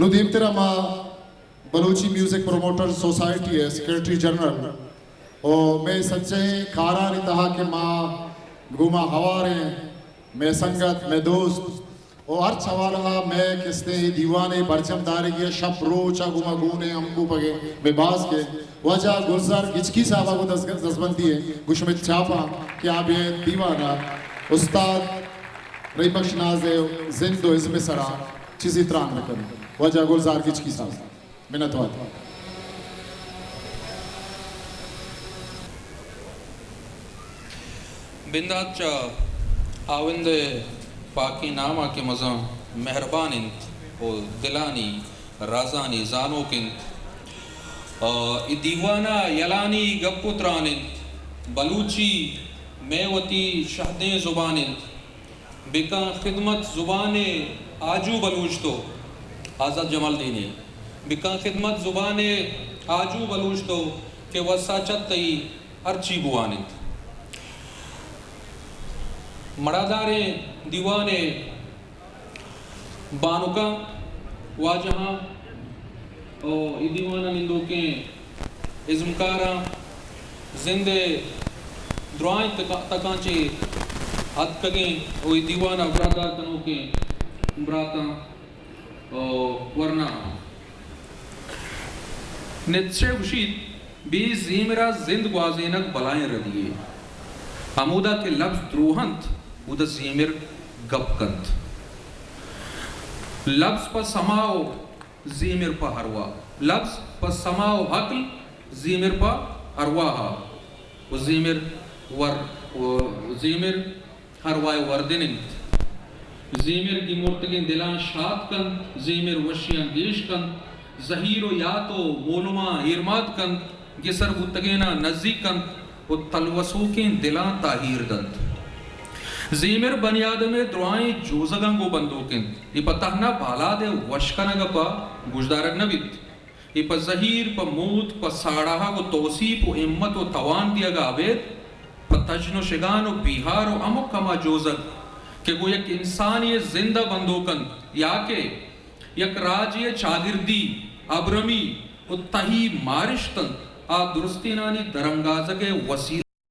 ندیم تیرا ما Balochi music promoter society ہے سیکریٹری جنرل اور میں سچے کارا نہیں تہا کہ ماں گھوما ہوارے میں سنگت میں دوست اور ہر سوالہ میں کس نے دیوانے پرچم داری کیا شب روچا گھوما گھونے ہم کو پگے میں باز کے وجہ گلزار گچکی صاحبہ کو دزبندی ہے گشمت چاپا کہ آپ یہ دیوانہ استاد رئی بخش نازے زند و عزم سرا چیزی تران میں کریں وجہ گلزار گچکی صاحب منت ہوتا بندات چا آوند پاکی نامہ کے مزاں مہربان انت و دلانی رازانی زانو کنت دیوانہ یلانی گپتران انت بلوچی میوتی شہدیں زبان انت بکا خدمت زبان آجو بلوچ تو آزاد جمال دینی بکا خدمت زبان آجو بلوچ تو کہ وسا چتی ارچی بوان انت مرادار دیوان بانوکا واجہاں اور دیوانہ نندو کے ازمکارا زندے درائیں تکانچے حد کگیں اور دیوانہ برادار کنو کے براتا ورنہ نتشے خوشید بھی زیمرہ زند گوازینک بلائیں ردیے حمودہ کے لفظ دروہنت ادھا زیمر گپ کنت لفظ پا سماؤ زیمر پا ہروا لفظ پا سماؤ حقل زیمر پا ہرواہا و زیمر ہروائے وردننت زیمر کی مرتگین دلان شاد کنت زیمر وشیان دیش کنت زہیر و یاتو مولما ہیرمات کنت گسر بودتگینا نزی کنت و تلوسو کے دلان تاہیر دند زیمر بنی آدم دعائیں جوزگاں کو بندوکن یہ پتہنا بالا دے وشکنگا پا گجدارک نبیت یہ پا زہیر پا موت پا ساڑاہا کو توصیب و امت و توان دیا گا آبید پا تجن و شگان و بیہار و امک کما جوزگ کہ وہ یک انسانی زندہ بندوکن یا کہ یک راجی چاگردی ابرمی و تہی مارشتن آ درستینانی درنگازگ وسیل